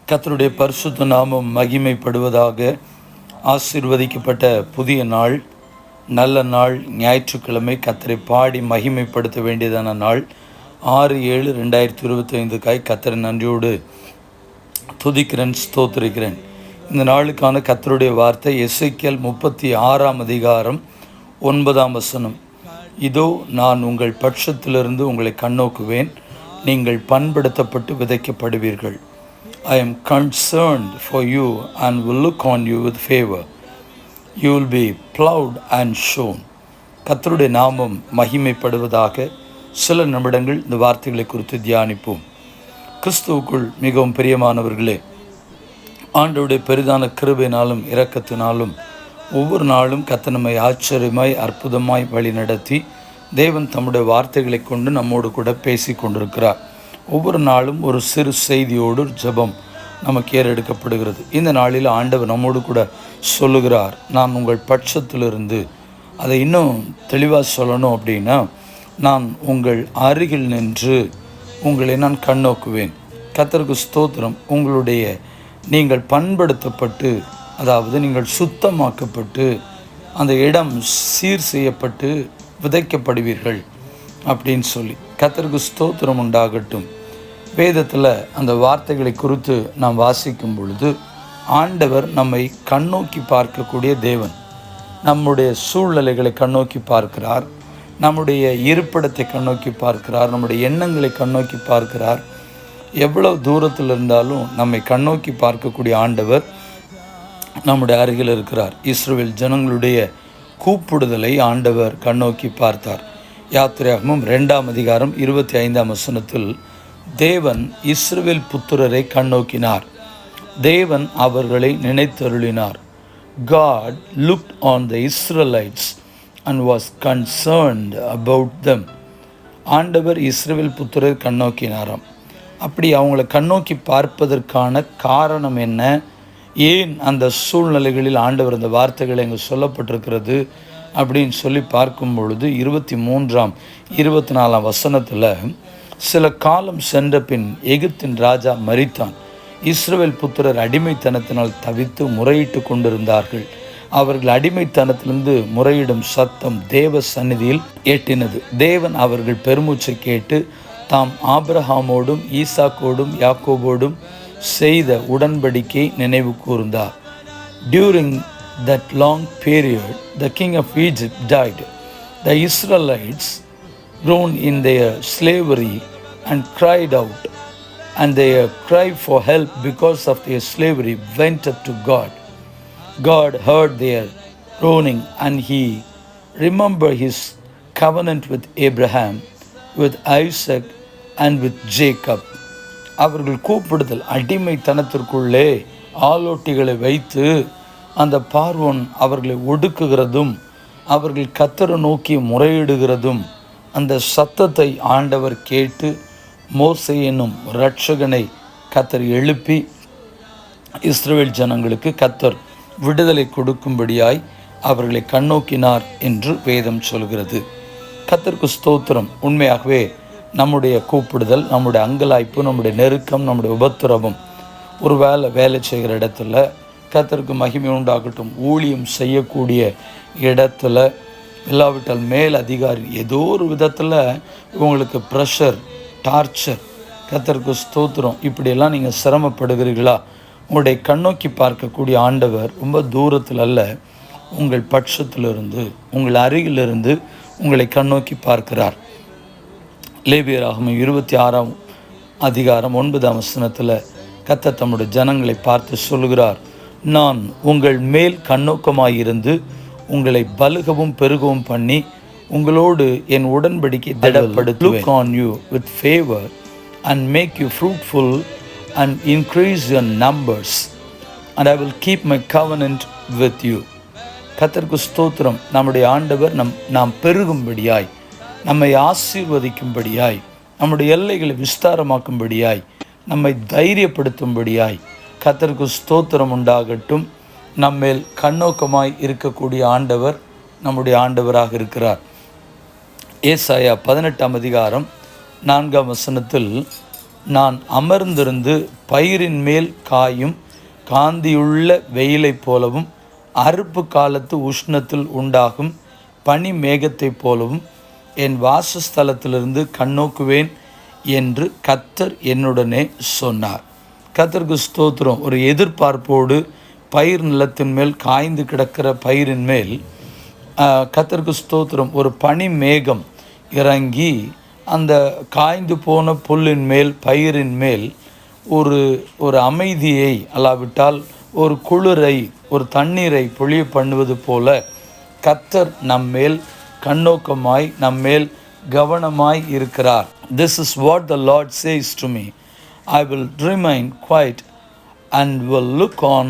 கர்த்தருடைய பரிசுத்த நாமம் மகிமைப்படுவதாக. ஆசீர்வதிக்கப்பட்ட புதிய நாள், நல்ல நாள், ஞாயிற்றுக்கிழமை. கர்த்தரை பாடி மகிமைப்படுத்த வேண்டியதான நாள். 6/7/2025 கர்த்தரை நன்றியோடு துதிக்கிறேன், ஸ்தோத்திரிக்கிறேன். இந்த நாளுக்கான கர்த்தருடைய வார்த்தை எசேக்கியேல் 36 இதோ நான் உங்கள் பட்சத்திலிருந்து உங்களை கண்ணோக்குவேன், நீங்கள் பண்படுத்தப்பட்டு விதைக்கப்படுவீர்கள். I am concerned for you and will look on you with favor. You will be plowed and sown. கர்த்தருடைய நாமம் மகிமைப்படுவதாக. சில நிமிடங்கள் இந்த வார்த்தைகளை குறித்து தியானிப்போம். கிறிஸ்துவுக்குள் மிகவும் பிரியமானவர்களே, ஆண்டவருடைய பெரிதான கிருபையினாலும் இரக்கத்தினாலும் ஒவ்வொரு நாளும் கர்த்தர் நம்மை ஆச்சரியமாய் அற்புதமாய் வழி நடத்தி தேவன் தம்முடைய வார்த்தைகளை கொண்டு நம்மோடு கூட பேசி கொண்டிருக்கிறார். ஒவ்வொரு நாளும் ஒரு சிறு செய்தியோடு ஜெபம் நமக்கு ஏறெடுக்கப்படுகிறது. இந்த நாளில் ஆண்டவர் நம்மோடு கூட சொல்லுகிறார், நான் உங்கள் பட்சத்திலிருந்து, அதை இன்னும் தெளிவாக சொல்லணும் அப்படின்னா, நான் உங்கள் அருகில் நின்று உங்களை நான் கண்ணோக்குவேன். கர்த்தருக்கு ஸ்தோத்திரம். நீங்கள் பண்படுத்தப்பட்டு, அதாவது நீங்கள் சுத்தமாக்கப்பட்டு, அந்த இடம் சீர் செய்யப்பட்டு விதைக்கப்படுவீர்கள் அப்படின்னு சொல்லி கர்த்தருக்கு ஸ்தோத்திரம் உண்டாகட்டும். வேதத்தில் அந்த வார்த்தைகளை குறித்து நாம் வாசிக்கும் பொழுது, ஆண்டவர் நம்மை கண்ணோக்கி பார்க்கக்கூடிய தேவன். நம்முடைய சூழ்நிலைகளை கண்ணோக்கி பார்க்கிறார், நம்முடைய இருப்பிடத்தை கண்ணோக்கி பார்க்கிறார், நம்முடைய எண்ணங்களை கண்ணோக்கி பார்க்கிறார். எவ்வளவு தூரத்தில் இருந்தாலும் நம்மை கண்ணோக்கி பார்க்கக்கூடிய ஆண்டவர் நம்முடைய அருகில் இருக்கிறார். இஸ்ரவேல் ஜனங்களுடைய கூப்பிடுதலை ஆண்டவர் கண்ணோக்கி பார்த்தார். யாத்திராகமம் 2:25 தேவன் இஸ்ரவேல் புத்திரரை கண்ணோக்கினார், தேவன் அவர்களை நினைத்தருளினார். God looked on the Israelites and was concerned about them. ஆண்டவர் இஸ்ரவேல் புத்திரரை கண்ணோக்கினாராம். அப்படி அவங்களை கண்ணோக்கி பார்ப்பதற்கான காரணம் என்ன? ஏன் அந்த சூழ்நிலைகளில் ஆண்டவர் அந்த வார்த்தைகள் இங்கே சொல்லப்பட்டிருக்கிறது அப்படின்னு சொல்லி பார்க்கும் பொழுது 23-24 சில காலம் சென்ற பின் எகிப்தின் ராஜா மரித்தான். இஸ்ரவேல் புத்திரர் அடிமைத்தனத்தினால் தவித்து முறையிட்டு கொண்டிருந்தார்கள். அவர்கள் அடிமைத்தனத்திலிருந்து முறையிடும் சத்தம் தேவ சந்நிதியில் எட்டினது. தேவன் அவர்கள் பெருமூச்சை கேட்டு தாம் ஆபிரகாமோடும் ஈசாக்கோடும் யாக்கோபோடும் செய்த உடன்படிக்கை நினைவு கூர்ந்தார். During that long period, the king of Egypt died. The Israelites, groaned in their slavery and cried out, and their cry for help because of their slavery went up to God. God heard their groaning, and he remembered his covenant with Abraham, with Isaac, and with Jacob. அவர்கள் கூப்பிடுதல், அடிமைத்தனத்திற்குள்ளே ஆலோட்டிகளை வைத்து அந்த பார்வோன் அவர்களை ஒடுக்குகிறதும் அவர்கள் கர்த்தரை நோக்கி முறையிடுகிறதும், அந்த சத்தத்தை ஆண்டவர் கேட்டு மோசே என்னும் இரட்சகனை கர்த்தர் எழுப்பி இஸ்ரவேல் ஜனங்களுக்கு கர்த்தர் விடுதலை கொடுக்கும்படியாய் அவர்களை கண்ணோக்கினார் என்று வேதம் சொல்கிறது. கர்த்தருக்கு ஸ்தோத்திரம். உண்மையாகவே நம்முடைய கூப்பிடுதல், நம்முடைய அங்கலாய்ப்பு, நம்முடைய நெருக்கம், நம்முடைய உபத்திரவம், ஒரு வேலை செய்கிற இடத்துல கர்த்தருக்கு மகிமை உண்டாகட்டும், ஊழியம் செய்யக்கூடிய இடத்துல, இல்லாவிட்டால் மேல் அதிகாரி ஏதோ ஒரு விதத்தில் உங்களுக்கு ப்ரெஷர், டார்ச்சர், கர்த்தருக்கு ஸ்தோத்திரம், இப்படியெல்லாம் நீங்கள் சிரமப்படுகிறீர்களா? உங்களுடைய கண்ணோக்கி பார்க்கக்கூடிய ஆண்டவர் ரொம்ப தூரத்தில் அல்ல, உங்கள் பட்சத்திலிருந்து, உங்கள் அருகிலிருந்து உங்களை கண்ணோக்கி பார்க்கிறார். லேவியராகமம் 26:9 கர்த்தர் தம்முடைய ஜனங்களை பார்த்து சொல்கிறார், நான் உங்கள் மேல் கண்ணோக்கமாயிருந்து உங்களை பலுகவும் பெருகவும் பண்ணி உங்களோடு என் உடன்படிக்கை திடப்படுத்துவேன். Look on you with favor and make you fruitful and increase your numbers, and I will keep my covenant with you. கர்த்தருக்கு ஸ்தோத்திரம். நம்முடைய ஆண்டவர் நாம் பெருகும்படியாய், நம்மை ஆசீர்வதிக்கும்படியாய், நம்முடைய எல்லைகளை விஸ்தாரமாக்கும்படியாய், நம்மை தைரியப்படுத்தும்படியாய் கர்த்தருக்கு ஸ்தோத்திரம் உண்டாகட்டும். நம்மேல் கண்ணோக்கமாய் இருக்கக்கூடிய ஆண்டவர் நம்முடைய ஆண்டவராக இருக்கிறார். ஏசாயா 18:4 நான் அமர்ந்திருந்து பயிரின் மேல் காயும் காந்தியுள்ள வெயிலைப் போலவும் அறுப்பு காலத்து உஷ்ணத்தில் உண்டாகும் பனி மேகத்தைப் போலவும் என் வாசஸ்தலத்திலிருந்து கண்ணோக்குவேன் என்று கர்த்தர் என்னுடனே சொன்னார். கர்த்தருக்கு ஸ்தோத்திரம். ஒரு எதிர்பார்ப்போடு பயிர் நிலத்தின் மேல் காய்ந்து கிடக்கிற பயிரின் மேல் கர்த்தருக்கு ஸ்தோத்திரம் ஒரு பனி மேகம் இறங்கி அந்த காய்ந்து போன புல்லின் மேல் பயிரின் மேல் ஒரு அமைதியை அல்லாவிட்டால் ஒரு குளிரை ஒரு தண்ணீரை பொழிய பண்ணுவது போல கர்த்தர் நம்மேல் கண்ணோக்கமாய் நம்மேல் கவனமாய் இருக்கிறார். This is what the Lord says to me. I will remain quiet and will look on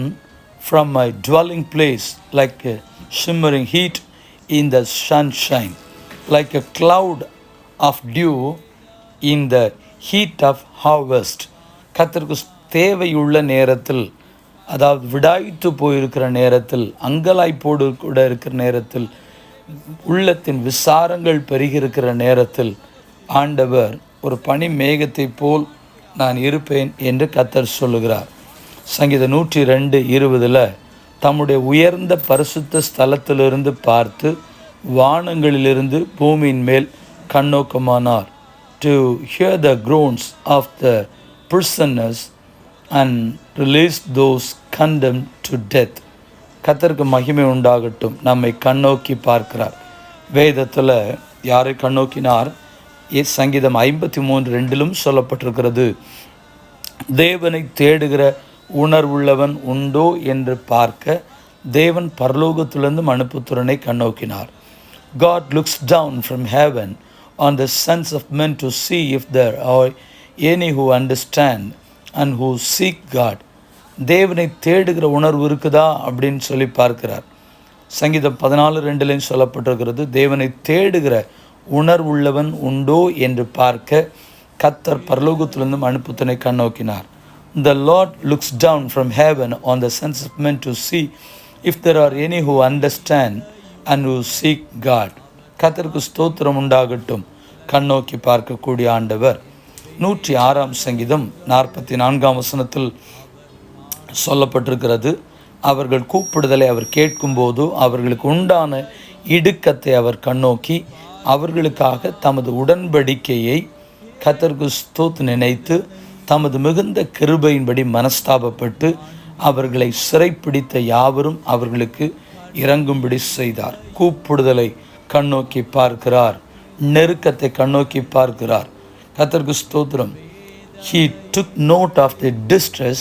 from my dwelling place like a shimmering heat in the sunshine, like a cloud of dew in the heat of harvest. கர்த்தருக்கு தேவையுள்ள நேரத்தில், அதாவது விடாய்த்து போயிருக்கிற நேரத்தில், அங்கலாய்ப்போடு கூட இருக்கிற நேரத்தில், உள்ளத்தின் விசாரங்கள் பெருகியிருக்கிற நேரத்தில் ஆண்டவர் ஒரு பனி மேகத்தை போல் நான் இருப்பேன் என்று கர்த்தர் சொல்லுகிறார். சங்கீதம் 102:20 தம்முடைய உயர்ந்த பரிசுத்த ஸ்தலத்திலிருந்து பார்த்து வானங்களிலிருந்து பூமியின் மேல் கண்ணோக்கமானார். To hear the groans of the prisoners and release those condemned to death. கர்த்தருக்கு மகிமை உண்டாகட்டும். நம்மை கண்ணோக்கி பார்க்கிறார். வேதத்தில் யாரை கண்ணோக்கினார்? சங்கீதம் 53:2 சொல்லப்பட்டிருக்கிறது, தேவனை தேடுகிற உணர்வுள்ளவன் உண்டோ என்று பார்க்க தேவன் பரலோகத்திலிருந்து மனுபுத்திரனை கண்ணோக்கினார். God looks down from heaven on the sons of men to see if there are any who understand and who seek God. தேவனை தேடுகிற உணர்வு இருக்குதா அப்படின்னு சொல்லி பார்க்கிறார். சங்கீதம் 14:2 சொல்லப்பட்டிருக்கிறது, தேவனை தேடுகிற உணர்வுள்ளவன் உண்டோ என்று பார்க்க கர்த்தர் பரலோகத்திலிருந்து மனுபுத்திரனை கண்ணோக்கினார். The Lord looks down from heaven on the sons of men to see if there are any who understand and who seek God. கர்த்தருக்கு ஸ்தோத்திரம் உண்டாகட்டும். கண்ணோக்கி பார்க்கக்கூடிய ஆண்டவர். 106 சங்கீதம் 44 சொல்லப்பட்டிருக்கிறது, அவர்கள் கூப்பிடுதலை அவர் கேட்கும்போது அவர்களுக்கு உண்டான இடுக்கத்தை அவர் கண்ணோக்கி அவர்களுக்காக தமது உடன்படிக்கையை கர்த்தருக்கு ஸ்தோத்திரம் நினைத்து தமது மிகுந்த கிருபையின்படி மனஸ்தாபப்பட்டு அவர்களை சிறைப்பிடித்த யாவரும் அவர்களுக்கு இறங்கும்படி செய்தார். கூப்பிடுதலை கண்ணோக்கி பார்க்கிறார், நெருக்கத்தை கண்ணோக்கி பார்க்கிறார். கர்த்தருக்கு ஸ்தோத்திரம். He took note of their distress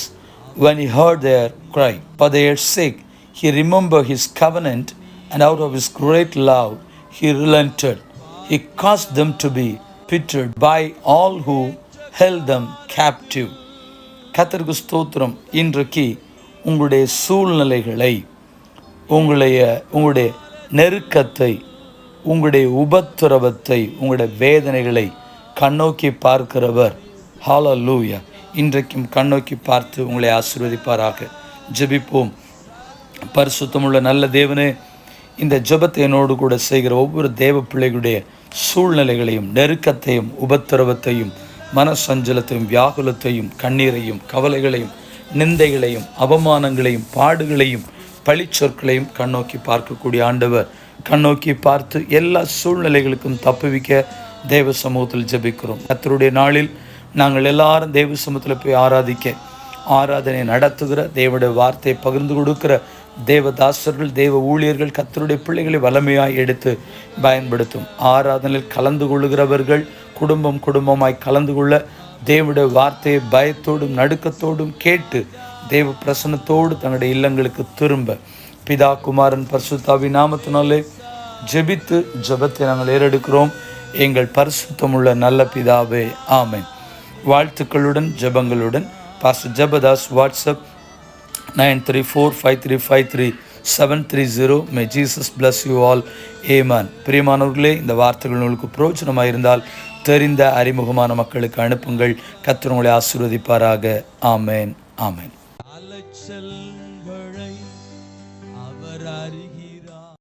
when he heard their cry. For their sake he remembered his covenant, and out of his great love he relented. He caused them to be pitied by all who held them captive. கர்த்தருக்கு ஸ்தோத்திரம். இன்றைக்கு உங்களுடைய சூழ்நிலைகளை, உங்களுடைய நெருக்கத்தை, உங்களுடைய உபத்திரவத்தை, உங்களுடைய வேதனைகளை கண்ணோக்கி பார்க்கிறவர் ஹல்லேலூயா இன்றைக்கும் கண்ணோக்கி பார்த்து உங்களை ஆசீர்வதிப்பாராக. ஜெபிப்போம். பரிசுத்தமுள்ள நல்ல தேவனே, இந்த ஜெபத்தை என்னோடு கூட செய்கிற ஒவ்வொரு தேவ பிள்ளைகளுடைய சூழ்நிலைகளையும் நெருக்கத்தையும் உபத்திரவத்தையும் மனசஞ்சலத்தையும் வியாகுலத்தையும் கண்ணீரையும் கவலைகளையும் நிந்தைகளையும் அவமானங்களையும் பாடுகளையும் பழிச்சொற்களையும் கண்ணோக்கி பார்க்கக்கூடிய ஆண்டவர், கண்ணோக்கி பார்த்து எல்லா சூழ்நிலைகளுக்கும் தப்புவிக்க தேவ சமூகத்தில் ஜெபிக்கிறோம். கர்த்தருடைய நாளில் நாங்கள் எல்லாரும் தேவ சமூகத்தில் போய் ஆராதனை நடத்துகிற, தேவனுடைய வார்த்தையை பகிர்ந்து கொடுக்கிற தேவதாசர்கள், தேவ ஊழியர்கள் கர்த்தருடைய பிள்ளைகளை வல்லமையாய் எடுத்து பயன்படுத்தும். ஆராதனையில் கலந்து கொள்ளுகிறவர்கள் குடும்பமாய் கலந்து கொள்ள தேவனுடைய வார்த்தையை பயத்தோடும் நடுக்கத்தோடும் கேட்டு தேவ பிரசன்னத்தோடு தங்களுடைய இல்லங்களுக்கு திரும்ப பிதா குமாரன் பரிசுத்தாவின் நாமத்தினாலே ஜெபித்து ஜெபத்தை நாங்கள் ஏறெடுக்கிறோம். எங்கள் பரிசுத்தமுள்ள நல்ல பிதாவே, ஆமென். வாழ்த்துக்களுடன் ஜெபங்களுடன் pastor Jebadas. WhatsApp 9345353730. May Jesus bless you all. ஏமன். பிரியமானவர்களே, இந்த வார்த்தைகள் உங்களுக்கு பிரயோஜனமாக இருந்தால் தெரிந்த அறிமுகமான மக்களுக்கு அனுப்புங்கள். கர்த்தர் உங்களை ஆசீர்வதிப்பாராக. ஆமென். ஆமென்.